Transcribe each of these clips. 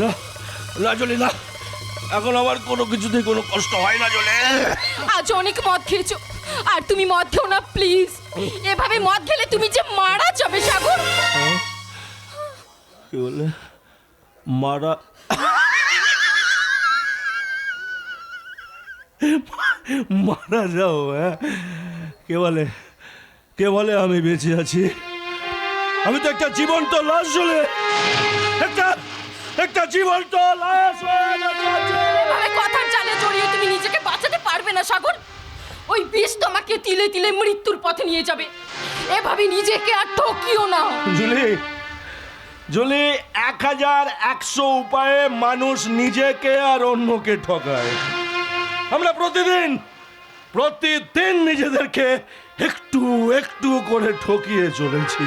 না না জলি না, এখন আমার কোনো কিছুতে কোনো কষ্ট হয় না জলে। আজ অনেক মদ খেয়েছো, আর তুমি মদ খেও না প্লিজ। এভাবে মদ খেলে তুমি যে মারা যাবে সাগর। কি বলে মারা? মারা যাও? হ্যাঁ, কে বলে? কে বলে আমি বেঁচে আছি? আমি তো একটা জীবন্ত লাশ জলে, একটা জীবন্ত লাশ। এভাবে কথার জালে জড়িয়ে তুমি নিজেকে বাঁচাতে পারবে না সাগর। ওই বিষ তোমাকে তিলে তিলে মৃত্যুর পথে নিয়ে যাবে। এভাবে নিজেকে আর ঠকিও না জুলি। জুলি, 1100 উপায়ে মানুষ নিজেকে আর অন্যকে ঠকায়। আমরা প্রতিদিন নিজেদেরকে একটু একটু করে ঠকিয়ে চলেছি,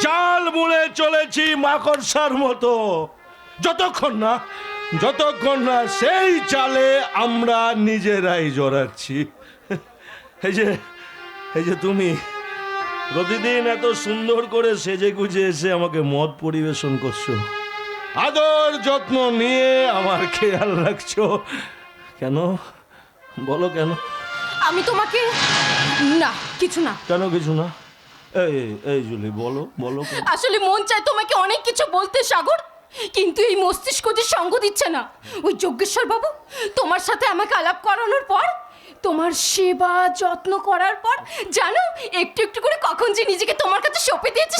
জাল বুনে চলেছি মাকড়সার মতো, যতক্ষণ না সেই জালে আমরা নিজেরাই জড়াচ্ছি। এই যে তুমি প্রতিদিন এত সুন্দর করে সেজে গুজে এসে আমাকে মদ পরিবেশন করছো, আদর যত্ন নিয়ে আমার খেয়াল রাখছো, কেন বলো কেন? আমি তোমাকে না কিছু না। কেন কিছু না? এই জুলি, বলো বলো। আসলে মন চায় তোমাকে অনেক কিছু বলতে সাগর, কিন্তু এই মস্তিষ্ক যে সঙ্গ দিচ্ছে না। ওই যজ্ঞেশ্বর বাবু তোমার সাথে আমাকে আলাপ করানোর পর, তোমার সেবা যত্ন করার পর, জানো একটু একটু করে কখন যে নিজেকে তোমার কাছে সঁপে দিয়েছে।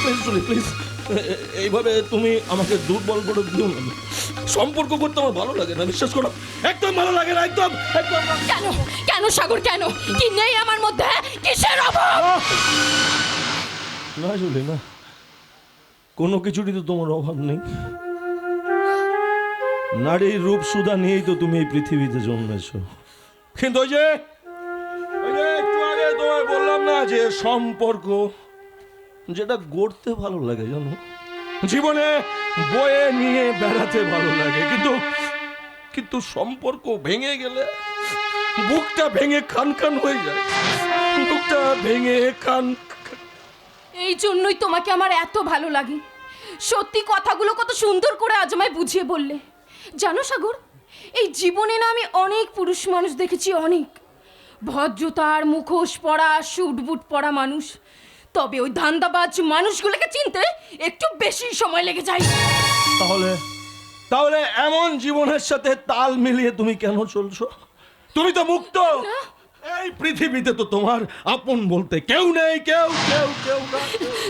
প্লিজ জুলি, প্লিজ, এইভাবে তুমি আমাকে দুর্বল করে দিও না। সম্পর্ক করতে আমার ভালো লাগে না, বিশ্বাস করো, একদম ভালো লাগে না, একদম। কেন কেন সাগর, কেন? কি নেই আমার মধ্যে? কিসের অভাব? না জুলি না, কোনো কিছুরই তো তোমার অভাব নেই। নারীর রূপ সুধা নিয়েই তো তুমি এই পৃথিবীতে জন্মেছো। কিন্তু ওই যে একটু আগে তোমায় বললাম না, যে সম্পর্ক যেটা গড়তে ভালো লাগে, জানো, জীবনে বয়ে নিয়ে বেড়াতে ভালো লাগে, কিন্তু সম্পর্ক ভেঙে গেলে বুকটা ভেঙে খান হয়ে যায়, বুকটা ভেঙে খান। এই জন্যই তোমাকে আমার এত ভালো লাগে। সত্যি কথাগুলো কত সুন্দর করে আজ আমায় বুঝিয়ে বললে। জানো সাগর, এই জীবনে না আমি অনেক পুরুষ মানুষ দেখেছি, অনেক ভদ্রতার মুখোশ পরা, স্যুট বুট পরা মানুষ। তবে ওই ধান্দাবাজ মানুষগুলোকে চিনতে একটু বেশি সময় লেগে যায়। তাহলে এমন জীবনের সাথে তাল মিলিয়ে তুমি কেন চলছো? তুমি তো মুক্ত। এই পৃথিবীতে তো তোমার আপন বলতে কেউ নেই, কেউ না।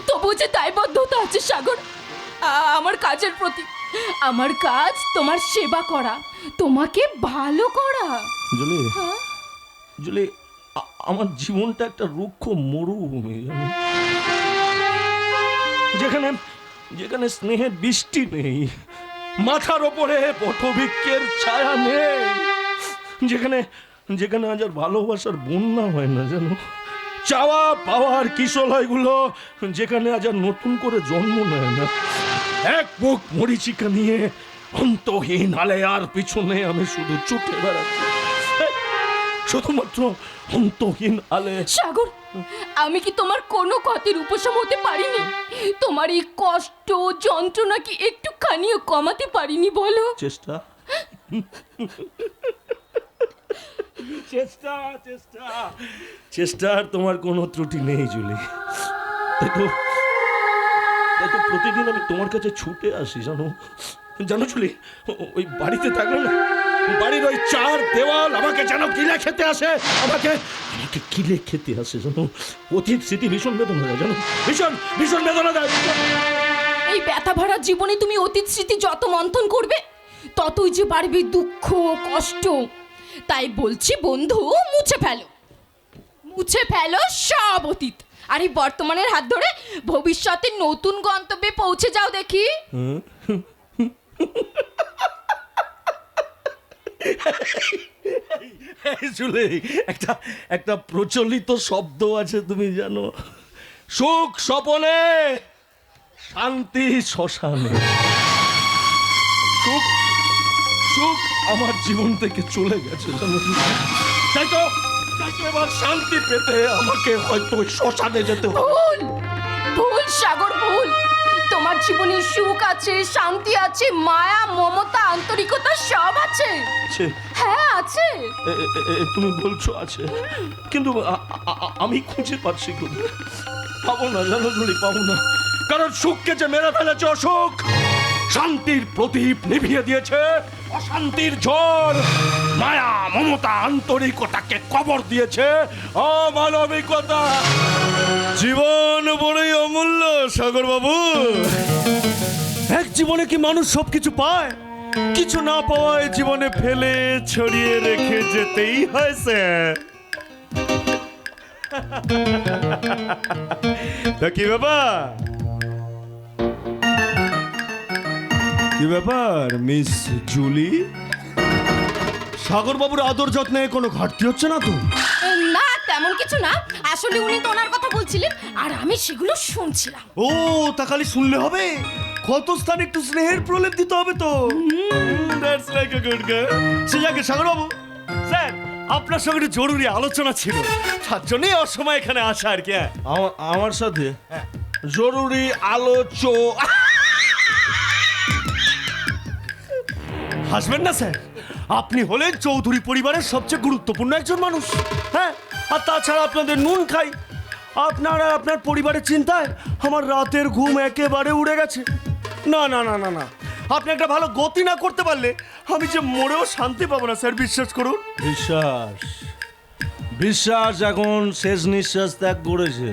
তবু যে দায়বদ্ধতা আছে সাগর আমার কাজের প্রতি। আমার কাজ তোমার সেবা করা, তোমাকে ভালো করা। জুলি, আমার জীবনটা একটা রুক্ষ মরুভূমি, যেখানে স্নেহের বৃষ্টি নেই, মাথার ওপরে বটবৃক্ষের ছায়া নেই, যেখানে আজ আর ভালোবাসার বন্যা হয় না, জানো, চাওয়া পাওয়ার কিশলয়গুলো যেখানে আজ আর নতুন করে জন্ম নেয় না। এক বুক মরিচিকা নিয়ে অন্তহীন আলেয়ার পিছনে আমি শুধু ছুটে বেড়াচ্ছি, শুধুমাত্র অন্তহীন আলে। সাগর, আমি কি তোমার কোনো ক্ষতির উপশম হতে পারিনি? তোমার এই কষ্ট যন্ত্রণা কি একটুখানিও কমাতে পারিনি বলো? চেষ্টার তোমার কোনো ত্রুটি নেই জুলি। তাই তো প্রতিদিন আমি তোমার কাছে ছুটে আসি, জানো জুলি। ওই বাড়িতে থাকলে না, বাড়ির ওই চার দেওয়াল আমাকে যেন কিলে খেতে আসে, আমাকে কিলে খেতে আসে, জানো। অতীত স্মৃতি ভীষণ বেদনা দেয়, জানো, ভীষণ বেদনা দেয়। এই ব্যথা ভরা জীবনে তুমি অতীত স্মৃতি যত মন্থন করবে, ততই যে বাড়বে দুঃখ কষ্ট। তাই বলছি বন্ধু, মুছে ফেলো সব অতীত, আর এই বর্তমানের হাত ধরে ভবিষ্যতের নতুন গন্তব্যে পৌঁছে যাও দেখি। একটা প্রচলিত শব্দ আছে, তুমি জানো, সুখ স্বপনে, শান্তি শ্মশানে। সুখ আমার জীবন থেকে চলে গেছে, জানো। তাই তো এবার শান্তি পেতে আমাকে হয়তো শ্মশানে যেতে হবে। ভুল সাগর, ভুল। তোমার আমার জীবনে সুখ আছে, শান্তি আছে, মায়া, মমতা, আন্তরিকতা সব আছে। আছে? হ্যাঁ আছে। তুমি বলছো আছে, কিন্তু আমি খুঁজে পাচ্ছি কোথায়? পাবো না, জানো জুলি, পাবো না। কারণ সুখকে যে মেরে ফেলেছে অসুখ, শান্তির প্রদীপ নিভিয়ে দিয়েছে অশান্তির ঝড়, মায়া, মমতা, আন্তরিকতাকে কবর দিয়েছে অমানবিকতা। জীবন বড়ই অমূল্য সাগর বাবু। এক জীবনে কি মানুষ সবকিছু পায়? কিছু না পাওয়ায় জীবনে ফেলে ছড়িয়ে রেখে যেতেই হয় স্যার। তা কি ব্যাপার, কি ব্যাপার মিস জুলি? সাগর বাবুর আদর যত্নে কোনো ঘাটতি হচ্ছে না তো? না তেমন কিছু না, আসলে উনি তো ওনার কথা বলছিলেন আর আমি সেগুলো শুনছিলাম। ও তা খালি শুনলে হবে, কত স্থানে একটু স্নেহের প্রলেপ দিতে হবে তো। That's like a good girl. সে যাকে সাগর বাবু, স্যার আপনার সঙ্গে একটু জরুরি আলোচনা ছিল, তার জন্যই অসময় এখানে আসা আর কি। আমার সাথে জরুরি আলোচনা? হাসবেন না স্যার, আপনি হলেন চৌধুরী পরিবারের সবচেয়ে গুরুত্বপূর্ণ একজন মানুষ। হ্যাঁ, আর তাছাড়া আপনাদের নুন খাই, আপনারা আপনার পরিবারের চিন্তায় আমার রাতের ঘুম একেবারে উড়ে গেছে। না না না না না, আপনি একটা ভালো গতি না করতে পারলে আমি যে মরেও শান্তি পাবো না স্যার, বিশ্বাস করুন। বিশ্বাস? বিশ্বাস এখন শেষ নিঃশ্বাস ত্যাগ করেছে।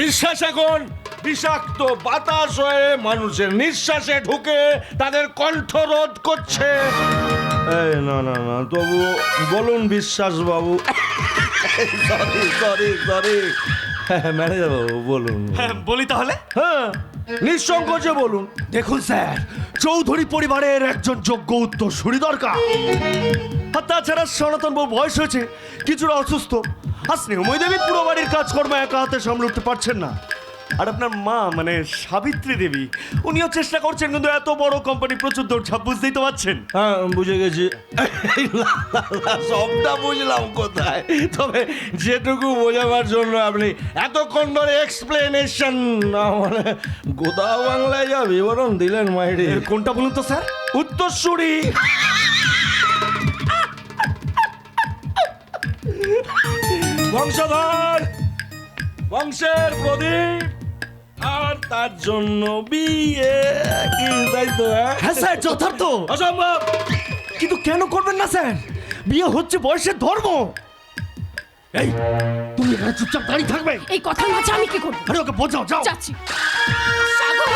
বিশ্বাস এখন বিষাক্ত বাতাস হয়ে মানুষের নিঃশ্বাসে ঢুকে তাদের কণ্ঠরোধ করছে। এই না না না, তবু বলুন বিশ্বাস বাবু। সরি সরি সরি, ম্যানেজার বাবু বলুন। হ্যাঁ বলি তাহলে। হ্যাঁ, নিঃসংকোচে বলুন। দেখুন স্যার, চৌধুরী পরিবারের একজন যোগ্য উত্তরসূরি দরকার। আর তাছাড়া সনাতন বাবু বয়স হয়েছে, কিছুটা অসুস্থ, আর স্নেহময়ী দেবী পুরো বাড়ির কাজকর্ম একা হাতে সামলে উঠতে পারছেন না। আর আপনার মা মানে সাবিত্রী দেবী, উনিও চেষ্টা করছেন, কিন্তু এত বড় কোম্পানি প্রচুর দৌড়ঝাঁপ, বুঝতেই তো পারছেন। হ্যাঁ বুঝে গেছি, সবটা বুঝলাম কোথায়, তবে যেটুকু বোঝাবার জন্য আপনি এতক্ষণ ধরে এক্সপ্লেনেশন মানে গোদা বাংলায় যা বিবরণ দিলেন মাইরে। কোনটা বলুন তো স্যার? উত্তরসূরি। বংশধর, বংশের প্রদীপ, আর তার জন্য বিয়ে, কি তাই তো? হ্যাঁ স্যার, যথার্থ। অসম্ভব। কিন্তু কেন করবেন না স্যার? বিয়ে হচ্ছে বয়সের ধর্ম। এই তুমি এখানে চুপচাপ দাঁড়িয়ে থাকবে। এই কথার মাঝে আমি কি করবো? আরে ওকে বোঝাও, যাও। যাচ্ছি। সাগর,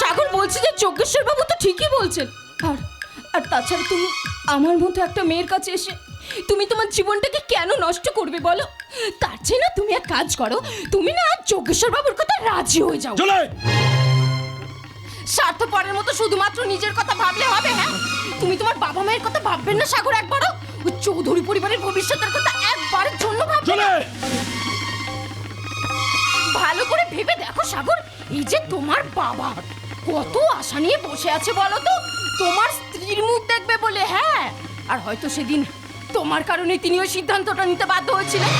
সাগর বলছি যে যজ্ঞেশ্বর বাবু তো ঠিকই বলছেন। আর আর তাছাড়া তুমি আমার মতো একটা মেয়ের কাছে এসে তুমি তোমার জীবনটাকে কেন নষ্ট করবে বলো? তার চেয়ে না তুমি এক কাজ করো, তুমি না যজ্ঞেশ্বর বাবুর কথা রাজি হয়ে যাও। চলে। স্বার্থপরের মতো শুধুমাত্র নিজের কথা ভাবলে হবে? হ্যাঁ, তুমি তোমার বাবা মায়ের কথা ভাববেন না সাগর একবারও? ওই চৌধুরী পরিবারের ভবিষ্যতের কথা একবারের জন্য ভাববে না? ভালো করে ভেবে দেখো সাগর, এই যে তোমার বাবা কত আশা নিয়ে বসে আছে বলো তো, তোমার স্ত্রীর মুখ দেখবে বলে। হ্যাঁ, আর হয়তো সেদিন তোমার কারণে তিনি ওই সিদ্ধান্তটা নিতে বাধ্য হয়েছিলেন।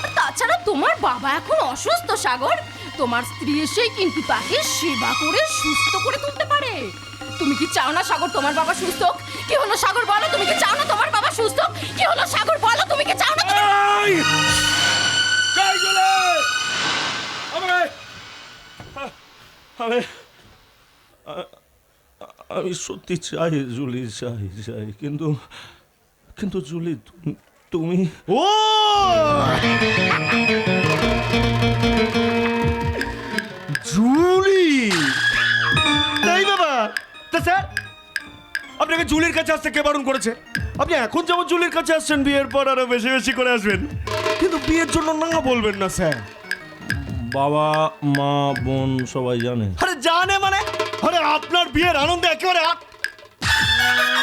আর তাছাড়া তোমার বাবা এখন অসুস্থ সাগর, তোমার স্ত্রী এসেই কিন্তু তাকে সেবা করে সুস্থ করে তুলতে পারে। তুমি কি চাও না সাগর তোমার বাবা সুস্থ হোক? কি হলো সাগর বলো, তুমি কি চাও না তোমার বাবা সুস্থ হোক? কি হলো সাগর বলো, তুমি কি চাও না? আমি সত্যি চাই জুলি, চাই চাই, কিন্তু কিন্তু জুলি তুমি। ও জুলি, তাই বাবা? তা স্যার আপনাকে জুলির কাছে আসতে কে বারণ করেছে? আপনি এখন যেমন জুলির কাছে আসছেন, বিয়ের পর আরো বেশি বেশি করে আসবেন, কিন্তু বিয়ের জন্য না বলবেন না স্যার। বাবা মা বোন সবাই জানে? আরে জানে মানে? আরে আপনার বিয়ের আনন্দে একেবারে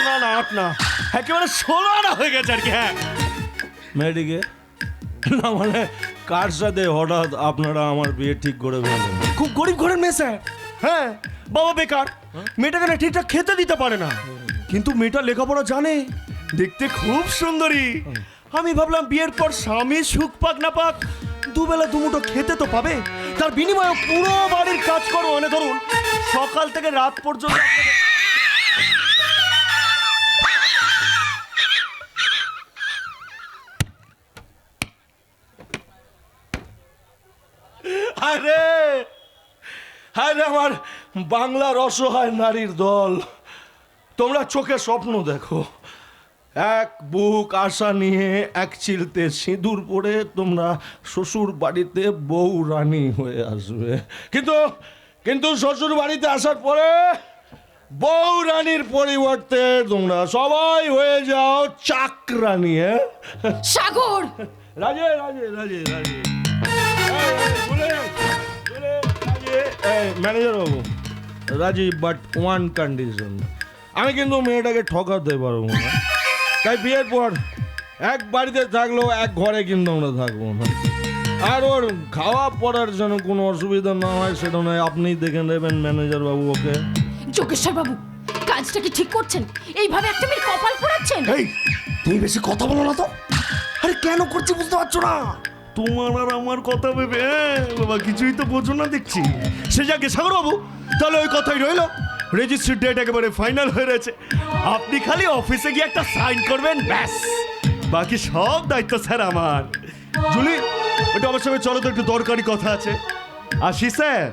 না না 8 না, একেবারে 16 আনা হয়ে গেছে আর কি। হ্যাঁ মেয়েটিকে না মানে কার সাথে হঠাৎ আপনারা আমার বিয়ে ঠিক করে ফেলেন? খুব গরিব ঘরের মেয়ে স্যার। হ্যাঁ, বাবা বেকার, মেয়েটাকে না ঠিকঠাক খেতে দিতে পারে না, কিন্তু মেয়েটা লেখাপড়া জানে, দেখতে খুব সুন্দরী। আমি ভাবলাম বিয়ের পর স্বামী সুখ পাক না পাক, দুবেলা দুমুঠো খেতে তো পাবে, তার বিনিময়ে পুরো বাড়ির কাজ করো, মানে ধরুন সকাল থেকে রাত পর্যন্ত আরে আরে আমার বাংলার অসহায় নারীর দল, তোমরা চোখে স্বপ্ন দেখো, এক বুক আশা নিয়ে এক চিলতে সিঁদুর পরে তোমরা শ্বশুর বাড়িতে বউ রানী হয়ে আসবে, কিন্তু কিন্তু শ্বশুর বাড়িতে আসার পরে বউ রানীর পরিবর্তে তোমরা সবাই হয়ে যাও চাকরানী। সাগর, রাজে রাজে রাজে রাজে ম্যানেজার বাবু, রাজি, বাট ওয়ান কন্ডিশন, আমি কিন্তু মেয়েটাকে ঠকাতে পারবো না, তাই বিয়ের পর এক বাড়িতে থাকলেও এক ঘরে কিন্তু আমরা থাকবো না, আর ওর খাওয়া পড়ার জন্য কোনো অসুবিধা না হয় সেটা নয় আপনিই দেখে নেবেন ম্যানেজার বাবু ওকে। যোগেশ্বর বাবু, কাজটা কি ঠিক করছেন? এইভাবে একটা মেয়ের কপাল পোড়াচ্ছেন? এই তুমি বেশি কথা বলো না তো। আরে কেন করছি বুঝতে পারছো না? তোমার আর আমার কথা ভেবে বাবা কিছুই তো বোঝো না দেখছি। সে যাকে সাগর বাবু, তাহলে ওই কথাই রইলো, রেজিস্ট্রি ডেট একেবারে ফাইনাল হয়ে রয়েছে, আপনি খালি অফিসে গিয়ে একটা সাইন করবেন, ব্যাস, বাকি সব দায়িত্ব স্যার আমার। জুলি, ওটা আমার সঙ্গে চলো তো, একটু দরকারি কথা আছে, আসি স্যার।